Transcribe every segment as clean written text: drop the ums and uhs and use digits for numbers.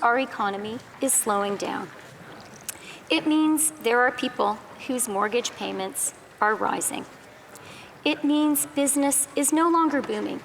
our economy is slowing down. It means there are people whose mortgage payments are rising. It means business is no longer booming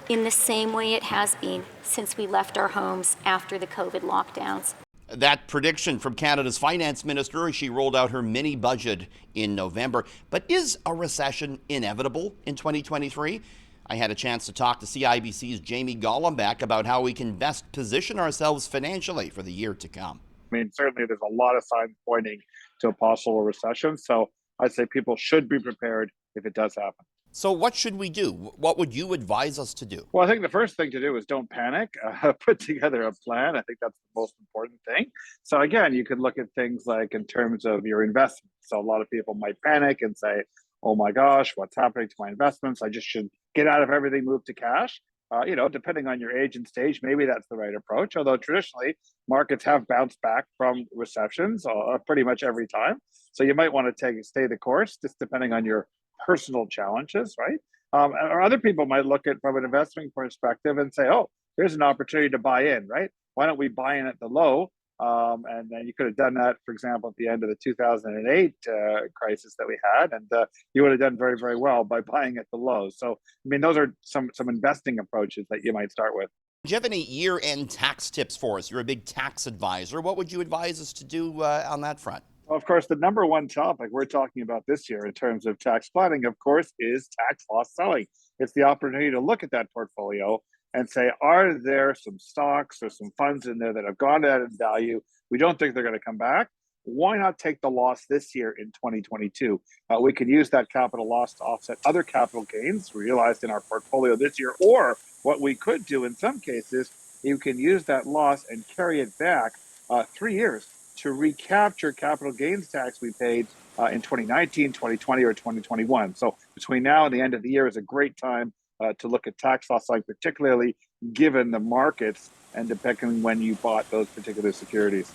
in the same way it has been since we left our homes after the COVID lockdowns. That prediction from Canada's finance minister as she rolled out her mini budget in November. But is a recession inevitable in 2023? I had a chance to talk to CIBC's Jamie Golombek about how we can best position ourselves financially for the year to come. I mean, certainly there's a lot of signs pointing to a possible recession. So I'd say people should be prepared if it does happen. So what should we do? What would you advise us to do? Well, I think the first thing to do is don't panic. Put together a plan. I think that's the most important thing. So again, you could look at things like in terms of your investments. So a lot of people might panic and say, "Oh my gosh, what's happening to my investments? I just should get out of everything, move to cash." Depending on your age and stage, maybe that's the right approach. Although traditionally, markets have bounced back from recessions pretty much every time. So you might want to stay the course, just depending on your personal challenges, right? Or other people might look at from an investing perspective and say, "Oh, here's an opportunity to buy in, right? Why don't we buy in at the low?" And then you could have done that, for example, at the end of the 2008 crisis that we had, and you would have done very, very well by buying at the low. So, I mean, those are some investing approaches that you might start with. Do you have any year-end tax tips for us? You're a big tax advisor. What would you advise us to do on that front? Of course, the number one topic we're talking about this year in terms of tax planning, of course, is tax loss selling. It's the opportunity to look at that portfolio and say, are there some stocks or some funds in there that have gone down in value? We don't think they're going to come back. Why not take the loss this year in 2022? We can use that capital loss to offset other capital gains realized in our portfolio this year. Or what we could do in some cases, you can use that loss and carry it back 3 years to recapture capital gains tax we paid in 2019, 2020, or 2021. So between now and the end of the year is a great time to look at tax loss selling, particularly given the markets and depending when you bought those particular securities.